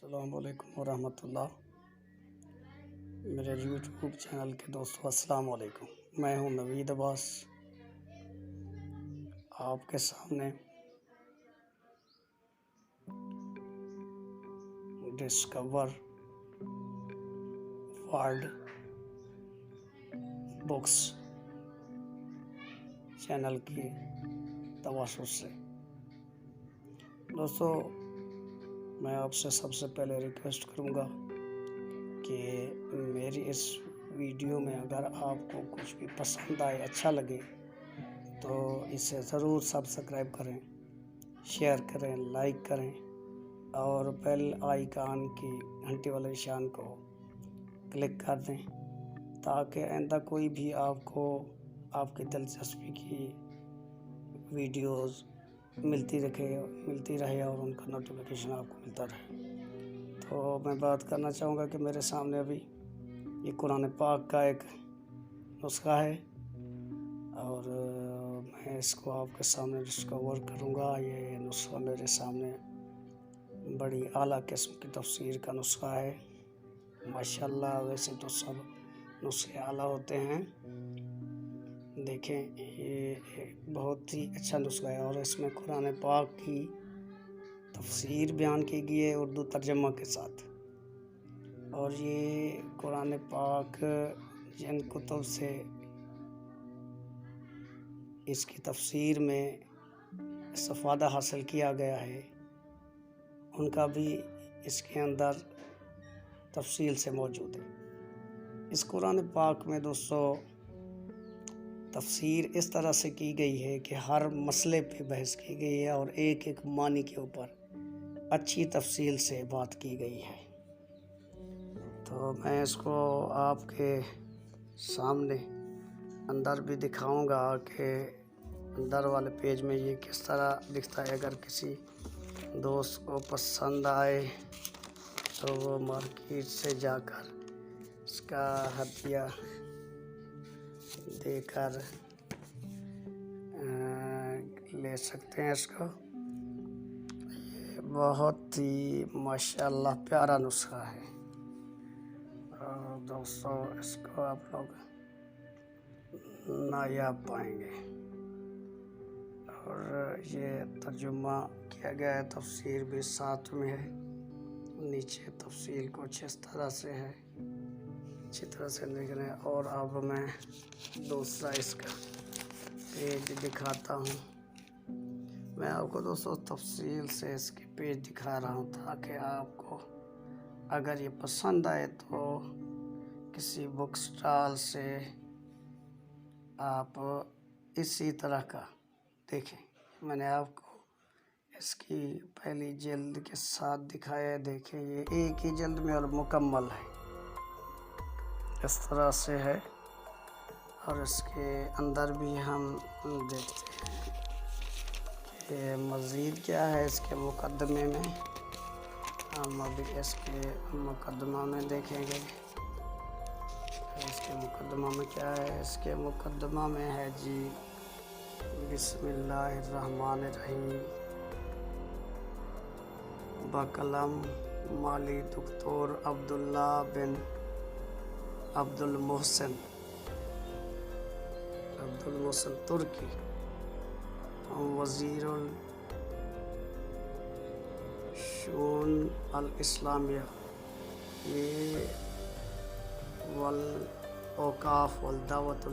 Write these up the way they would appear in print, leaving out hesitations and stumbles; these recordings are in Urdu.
السلام علیکم ورحمۃ اللہ۔ میرے یوٹیوب چینل کے دوستوں السلام علیکم۔ میں ہوں نوید عباس، آپ کے سامنے ڈسکور ورلڈ بکس چینل کی توسط سے دوستوں، میں آپ سے سب سے پہلے ریکویسٹ کروں گا کہ میری اس ویڈیو میں اگر آپ کو کچھ بھی پسند آئے، اچھا لگے، تو اسے ضرور سبسکرائب کریں، شیئر کریں، لائک کریں اور بیل آئیکن کی گھنٹی والے نشان کو کلک کر دیں تاکہ آئندہ کوئی بھی آپ کو آپ کی دلچسپی کی ویڈیوز ملتی رہے اور ان کا نوٹیفیکیشن آپ کو ملتا رہے۔ تو میں بات کرنا چاہوں گا کہ میرے سامنے ابھی یہ قرآن پاک کا ایک نسخہ ہے اور میں اس کو آپ کے سامنے ڈسکور کروں گا۔ یہ نسخہ میرے سامنے بڑی اعلیٰ قسم کی تفسیر کا نسخہ ہے۔ ماشاءاللہ، ویسے تو سب نسخے اعلیٰ ہوتے ہیں، دیکھیں یہ بہت ہی اچھا نسخہ ہے اور اس میں قرآن پاک کی تفسیر بیان کی گئی ہے اردو ترجمہ کے ساتھ۔ اور یہ قرآن پاک جن کتب سے اس کی تفسیر میں استفادہ حاصل کیا گیا ہے، ان کا بھی اس کے اندر تفصیل سے موجود ہے۔ اس قرآن پاک میں دوستو تفسیر اس طرح سے کی گئی ہے کہ ہر مسئلے پہ بحث کی گئی ہے اور ایک ایک معنی کے اوپر اچھی تفصیل سے بات کی گئی ہے۔ تو میں اس کو آپ کے سامنے اندر بھی دکھاؤں گا کہ اندر والے پیج میں یہ کس طرح دکھتا ہے۔ اگر کسی دوست کو پسند آئے تو وہ مارکیٹ سے جا کر اس کا ہدیہ دے کر لے سکتے ہیں اس کو۔ یہ بہت ہی ماشاءاللہ پیارا نسخہ ہے اور دوستوں اس کو آپ لوگ نایاب پائیں گے۔ اور یہ ترجمہ کیا گیا ہے، تفسیر بھی ساتھ میں ہے، نیچے تفصیل کچھ اس طرح سے ہے، اچھی طرح سے لکھ رہے ہیں۔ اور اب میں دوسرا اس کا پیج دکھاتا ہوں۔ میں آپ کو دوستوں تفصیل سے اس کے پیج دکھا رہا ہوں تاکہ آپ کو اگر یہ پسند آئے تو کسی بک سٹال سے آپ اسی طرح کا دیکھیں۔ میں نے آپ کو اس کی پہلی جلد کے ساتھ دکھایا ہے، دیکھیں یہ ایک ہی جلد میں اور مکمل ہے، اس طرح سے ہے۔ اور اس کے اندر بھی ہم دیکھتے ہیں کہ مزید کیا ہے اس کے مقدمے میں۔ ہم ابھی اس کے مقدمہ میں دیکھیں گے اس کے مقدمہ میں کیا ہے۔ اس کے مقدمہ میں ہے جی بسم اللہ الرحمن الرحیم، بقلم مالی دکتور عبداللہ بن عبد المحسن ترکی، وزیر الشؤون الاسلامیہ یہ والاوقاف والدعوت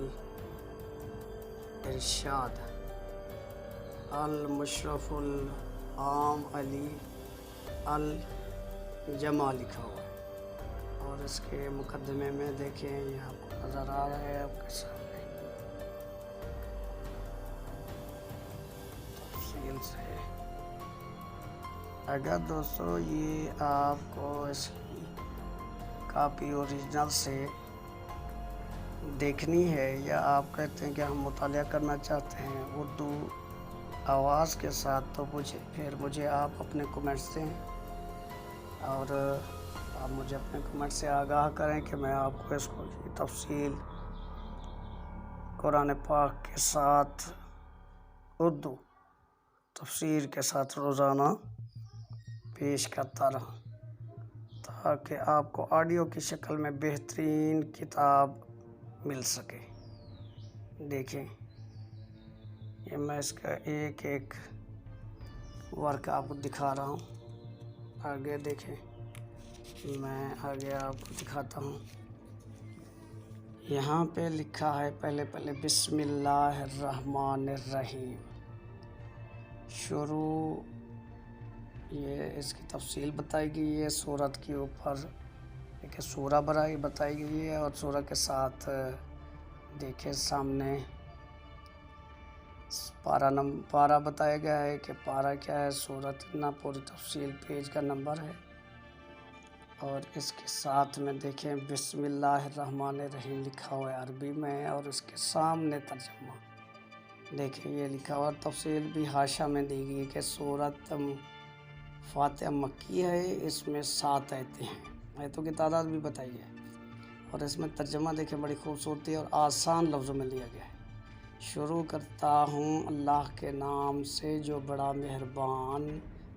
الارشاد، المشرف العام علی الجمع لکھا ہوا ہے۔ اور اس کے مقدمے میں دیکھیں یہ آپ کو نظر آ رہا ہے آپ کے سامنے تفصیل سے۔ اگر دوستو یہ آپ کو اس کی کاپی اوریجنل سے دیکھنی ہے یا آپ کہتے ہیں کہ ہم مطالعہ کرنا چاہتے ہیں اردو آواز کے ساتھ، تو مجھے آپ اپنے کمنٹس دیں اور آپ مجھے اپنے کمنٹ سے آگاہ کریں کہ میں آپ کو اس کو تفصیل قرآن پاک کے ساتھ اردو تفسیر کے ساتھ روزانہ پیش کرتا رہا۔ تاکہ آپ کو آڈیو کی شکل میں بہترین کتاب مل سکے۔ دیکھیں یہ میں اس کا ایک ایک ورک آپ کو دکھا رہا ہوں۔ آگے دیکھیں، میں آگے آپ کو دکھاتا ہوں۔ یہاں پہ لکھا ہے پہلے بسم اللہ الرحمن الرحیم شروع، یہ اس کی تفصیل بتائی گئی ہے۔ سورت کے اوپر ایک سورہ بتائی گئی ہے، اور سورہ کے ساتھ دیکھیں سامنے پارہ بتایا گیا ہے کہ پارہ کیا ہے، سورت نہ پوری تفصیل پیج کا نمبر ہے۔ اور اس کے ساتھ میں دیکھیں بسم اللہ الرحمن الرحیم لکھا ہوا ہے عربی میں، اور اس کے سامنے ترجمہ دیکھیں یہ لکھا ہوا، اور تفصیل بھی حاشیہ میں دی گئی کہ سورت فاتحہ مکی ہے، اس میں 7 آیتیں ہیں، آیتوں کی تعداد بھی بتائی ہے، اور اس میں ترجمہ دیکھیں بڑی خوبصورتی اور آسان لفظوں میں لیا گیا ہے۔ شروع کرتا ہوں اللہ کے نام سے جو بڑا مہربان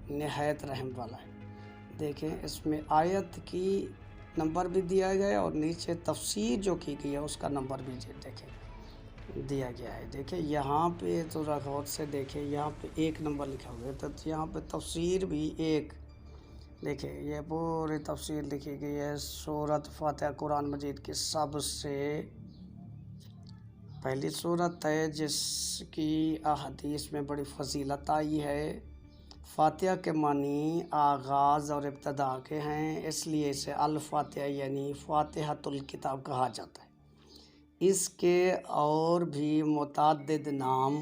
نہایت رحم والا ہے۔ دیکھیں اس میں آیت کی نمبر بھی دیا گیا ہے، اور نیچے تفسیر جو کی گئی ہے اس کا نمبر بھی دیکھیں دیا گیا ہے۔ دیکھیں یہاں پہ تو غور سے دیکھیں، یہاں پہ 1 نمبر لکھا ہوا ہے، تو یہاں پہ تفسیر بھی 1۔ دیکھیں یہ پوری تفسیر لکھی گئی ہے۔ سورت فاتحہ قرآن مجید کی سب سے پہلی سورت ہے جس کی احادیث میں بڑی فضیلت آئی ہے۔ فاتحہ کے معنی آغاز اور ابتدا کے ہیں، اس لیے اسے الفاتحہ یعنی فاتحۃ الکتاب کہا جاتا ہے۔ اس کے اور بھی متعدد نام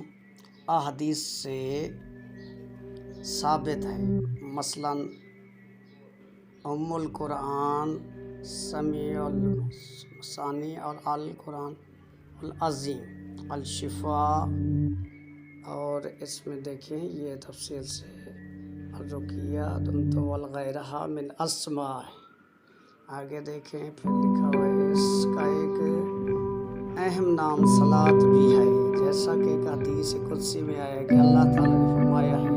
احادیث سے ثابت ہیں، مثلا ام القرآن، سمیع الثانی، اور القرآن العظیم، الشفاء، اور اس میں دیکھیں یہ تفصیل سے الرقیہ وغیرہ من اسماء۔ آگے دیکھیں پھر لکھا ہوا ہے اس کا ایک اہم نام صلاۃ بھی ہے، جیسا کہ ایک حدیث قدسی میں آیا کہ اللہ تعالیٰ نے فرمایا ہے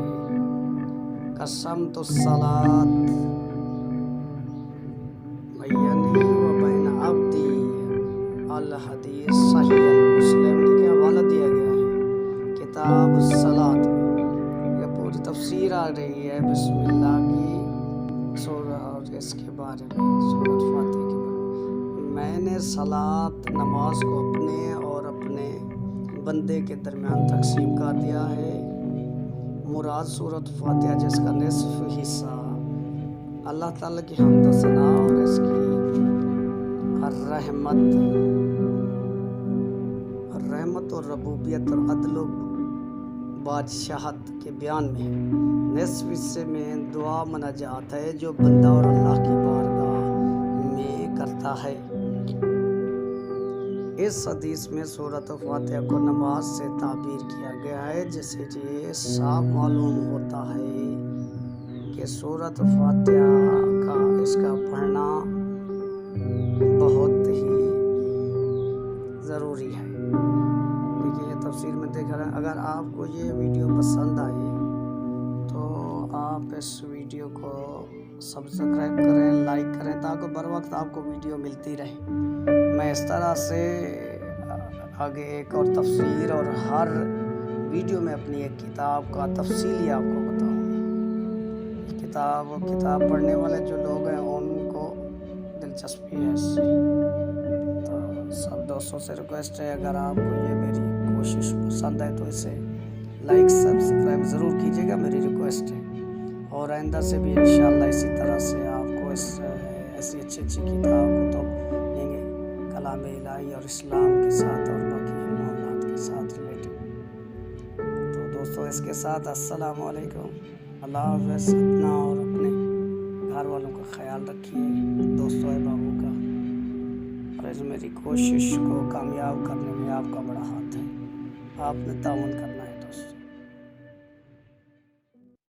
قسمت الصلاۃ بینی و بین عبدی، الحدیث صحیح مسلم کے حوالہ دیا گیا ہے کتاب الصلاۃ میں۔ یہ پوری تفسیر آ رہی ہے بسم اللہ کی سورہ اور اس کے بارے میں، سورۃ فاتحہ کے بارے میں۔ میں نے صلاۃ نماز کو اپنے اور اپنے بندے کے درمیان تقسیم کر دیا ہے۔ مراد سورۃ فاتحہ جس کا نصف حصہ اللہ تعالیٰ کی حمد و ثنا اور اس کی رحمت اور ربوبیت اور عدل و بادشاہت کے بیان میں ہے۔ نصف حصے میں دعا مناجات ہے جو بندہ اور اللہ کی بارگاہ میں کرتا ہے۔ اس حدیث میں سورۃ فاتحہ کو نماز سے تعبیر کیا گیا ہے، جس سے یہ صاف معلوم ہوتا ہے کہ سورۃ فاتحہ اس کا پڑھنا بہت ہی ضروری ہے۔ دیکھیں یہ تفسیر میں دیکھ رہے ہیں۔ اگر آپ کو یہ ویڈیو پسند آئے تو آپ اس ویڈیو کو سبسکرائب کریں، لائک کریں، تاکہ بر وقت آپ کو ویڈیو ملتی رہے۔ میں اس طرح سے آگے ایک اور تفسیر اور ہر ویڈیو میں اپنی ایک کتاب کا تفصیلی آپ کو بتاؤں گا۔ کتاب پڑھنے والے جو لوگ ہیں ان کو دلچسپی ہے اس سے۔ تو سب دوستوں سے ریکویسٹ ہے، اگر آپ کو یہ میری کوشش پسند ہے تو اسے لائک سبسکرائب ضرور کیجیے گا، میری ریکویسٹ ہے۔ اور آئندہ سے بھی انشاءاللہ اسی طرح سے آپ کو ایسی اچھی کتاب کتب دیں گے، کلام الہی اور اسلام کے ساتھ اور باقی معاملات کے ساتھ ریلیٹڈ۔ تو دوستوں اس کے ساتھ السلام علیکم، اللہ حافظ۔ اپنا اور اپنے گھر والوں کا خیال رکھیے، دوستوں احبابوں کا، اور اس میری کوشش کو کامیاب کرنے میں آپ کا بڑا ہاتھ ہے، آپ نے تعاون کرنا